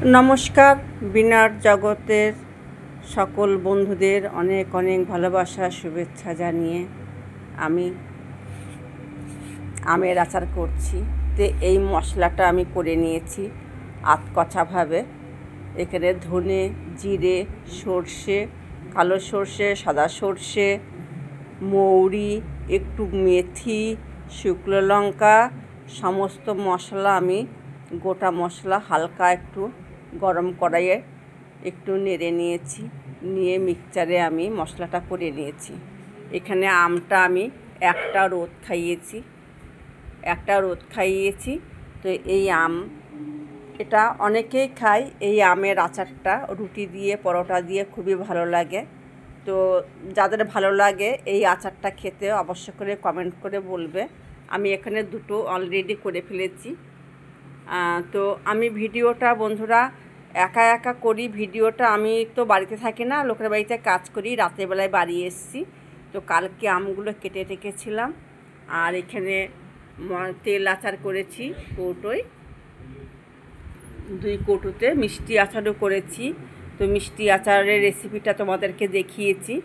নমস্কার। বিনার জগতের সকল বন্ধুদের অনেক অনেক ভালোবাসা শুভেচ্ছা জানিয়ে আমি আমের আচার করছি। তো এই মশলাটা আমি করে নিয়েছি আধকচাভাবে। এখানে ধনে, জিরে, সর্ষে, কালো সর্ষে, সাদা সর্ষে, মৌরি, একটু মেথি, শুকনো লঙ্কা, সমস্ত মশলা আমি গোটা মশলা হালকা একটু গরম কড়াইয়ে একটু নেড়ে নিয়েছি, নিয়ে মিক্সচারে আমি মশলাটা করে নিয়েছি। এখানে আমটা আমি একটা রোদ খাইয়েছি। তো এই আম এটা অনেকেই খায়। এই আমের আচারটা রুটি দিয়ে, পরোটা দিয়ে খুবই ভালো লাগে। তো যাদের ভালো লাগে এই আচারটা খেতে অবশ্য করে কমেন্ট করে বলবে। আমি এখানে দুটো অলরেডি করে ফেলেছি। তো আমি ভিডিওটা বন্ধুরা একা একা করি। ভিডিওটা আমি তো বাড়িতে থাকি না, লোকের বাড়িতে কাজ করি, রাতের বেলায় বাড়ি এসেছি। তো কালকে আমগুলো কেটে রেখেছিলাম। আর এখানে তেল আচার করেছি কৌটোয়, 2 কৌটোতে মিষ্টি আচারও করেছি। তো মিষ্টি আচারের রেসিপিটা তোমাদেরকে দেখিয়েছি।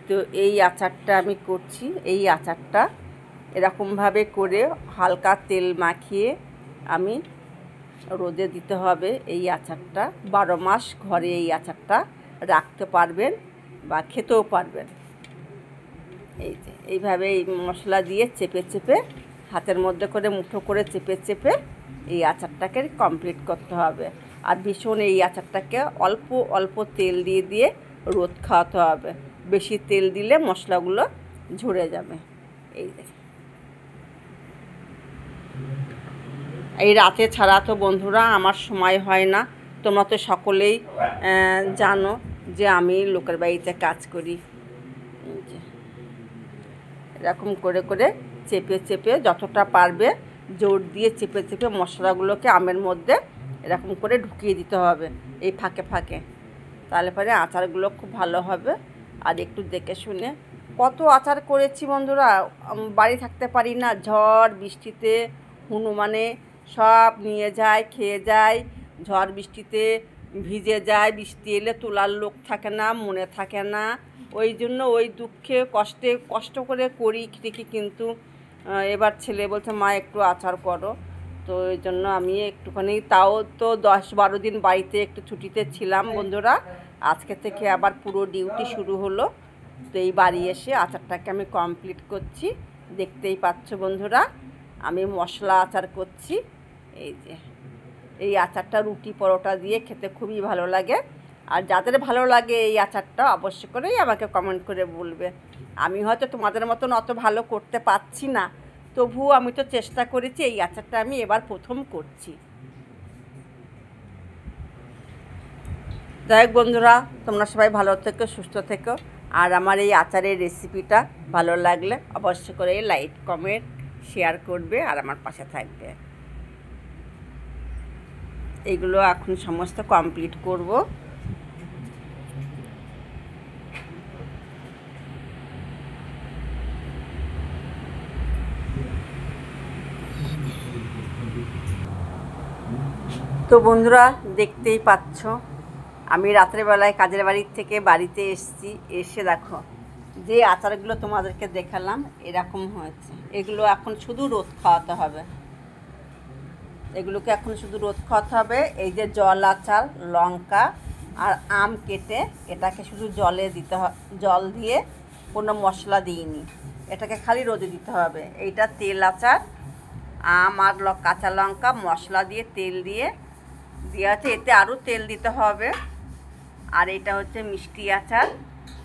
তো এই আচারটা আমি করছি। এই আচারটা এরকমভাবে করে হালকা তেল মাখিয়ে আমি রোদে দিতে হবে। এই আচারটা 12 মাস ঘরে এই আচারটা রাখতে পারবেন বা খেতেও পারবেন। এই যে এইভাবে এই মশলা দিয়ে চেপে চেপে হাতের মধ্যে করে মুঠো করে চেপে চেপে এই আচারটাকে কমপ্লিট করতে হবে। আর ভীষণ এই আচারটাকে অল্প অল্প তেল দিয়ে দিয়ে রোদ খাওয়াতে হবে। বেশি তেল দিলে মশলাগুলো ঝরে যাবে। এই যে এই রাতে ছাড়া তো বন্ধুরা আমার সময় হয় না। তোমরা তো সকলেই জানো যে আমি লোকের বাড়িতে কাজ করি। এরকম করে করে চেপে চেপে যতটা পারবে জোর দিয়ে চেপে চেপে মশলাগুলোকে আমের মধ্যে এরকম করে ঢুকিয়ে দিতে হবে এই ফাঁকে ফাঁকে। তাহলে পরে আচারগুলো খুব ভালো হবে। আর একটু দেখে শুনে কত আচার করেছি বন্ধুরা, বাড়ি থাকতে পারি না। ঝড় বৃষ্টিতে হনুমানে সব নিয়ে যায়, খেয়ে যায়। ঝড় বৃষ্টিতে ভিজে যায়, বৃষ্টি এলে তোলার লোক থাকে না, মনে থাকে না। ওই জন্য ওই দুঃখে কষ্ট করে করি ঠিকই, কিন্তু এবার ছেলে বলছে মা একটু আচার করো। তো ওই জন্য আমি একটুখানি, তাও তো 10-12 দিন বাড়িতে একটু ছুটিতে ছিলাম বন্ধুরা। আজকে থেকে আবার পুরো ডিউটি শুরু হলো। তো এই বাড়ি এসে আচারটাকে আমি কমপ্লিট করছি। দেখতেই পাচ্ছ বন্ধুরা, আমি মশলা আচার করছি। এই যে এই আচারটা রুটি পরোটা দিয়ে খেতে খুবই ভালো লাগে। আর যাদের ভালো লাগে এই আচারটা অবশ্য করেই আমাকে কমেন্ট করে বলবে। আমি হয়তো তোমাদের মতন অত ভালো করতে পারছি না, তবুও আমি তো চেষ্টা করেছি। এই আচারটা আমি এবার প্রথম করছি। যাই হোক বন্ধুরা, তোমরা সবাই ভালো থেকো, সুস্থ থেকো। আর আমার এই আচারের রেসিপিটা ভালো লাগলে অবশ্য করে লাইক কমেন্ট শেয়ার করবে আর আমার পাশে থাকবে। এইগুলো এখন সমস্ত কমপ্লিট করব। তো বন্ধুরা দেখতেই পাচ্ছ, আমি রাত্রেবেলায় কাজের বাড়ির থেকে বাড়িতে এসেছি। এসে দেখো যে আচারগুলো তোমাদেরকে দেখালাম এরকম হয়েছে। এগুলো এখন শুধু রোদ খাওয়াতে হবে। এগুলোকে এখন শুধু রোদ খাওয়াতে হবে। এই যে জল আচার, লঙ্কা আর আম কেটে এটাকে শুধু জলে দিতে হবে। জল দিয়ে কোনো মশলা দিইনি, এটাকে খালি রোদে দিতে হবে। এইটা তেল আচার, আম আর কাঁচা লঙ্কা মশলা দিয়ে তেল দিয়ে আছে। এতে আরও তেল দিতে হবে। আর এটা হচ্ছে মিষ্টি আচার।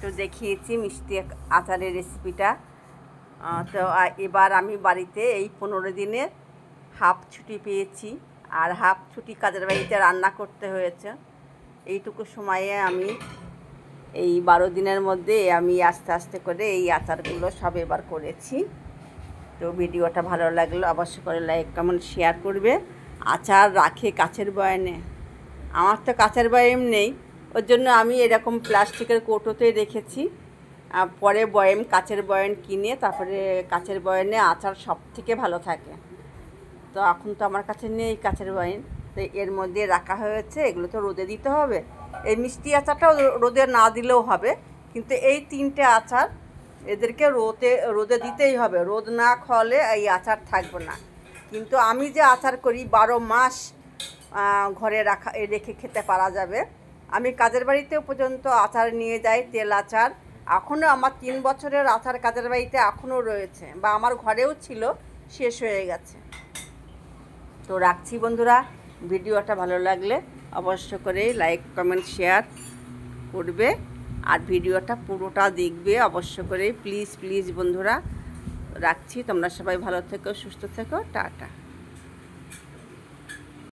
তো দেখিয়েছি মিষ্টি আচারের রেসিপিটা। তো এবার আমি বাড়িতে এই 15 দিনের হাফ ছুটি পেয়েছি। আর হাফ ছুটি কাজের বাড়িতে রান্না করতে হয়েছে। এইটুকু সময়ে আমি এই 12 দিনের মধ্যে আমি আস্তে আস্তে করে এই আচারগুলো সব এবার করেছি। তো ভিডিওটা ভালো লাগলে অবশ্য করে লাইক কমেন্ট শেয়ার করবে। আচার রাখে কাচের বয়ামে, আমার তো কাচের বয়াম নেই, ওর জন্য আমি এরকম প্লাস্টিকের কৌটোতে রেখেছি। পরে বয়াম, কাচের বয়াম কিনে তারপরে কাচের বয়ামে আচার সব থেকে ভালো থাকে। তো এখন তো আমার কাছে নেই কাচের বয়াম, তো এর মধ্যে রাখা হয়েছে, এগুলো তো রোদে দিতে হবে। এই মিষ্টি আচারটাও রোদে না দিলেও হবে, কিন্তু এই 3টে আচার এদেরকে রোদে দিতেই হবে। রোদ না খাওয়ালে এই আচার থাকবে না। কিন্তু আমি যে আচার করি 12 মাস ঘরে রেখে খেতে পারা যাবে। আমি কাজের বাড়িতেও পর্যন্ত আচার নিয়ে যাই, তেল আচার। এখনও আমার 3 বছরের আচার কাজের বাড়িতে এখনও রয়েছে, বা আমার ঘরেও ছিল, শেষ হয়ে গেছে। তো রাখছি বন্ধুরা, ভিডিওটা ভালো লাগলে অবশ্য করে লাইক কমেন্ট শেয়ার করবে, আর ভিডিওটা পুরোটা দেখবে অবশ্য করে, প্লিজ প্লিজ বন্ধুরা। রাখছি, তোমরা সবাই ভালো থেকো, সুস্থ থেকো, টাটা।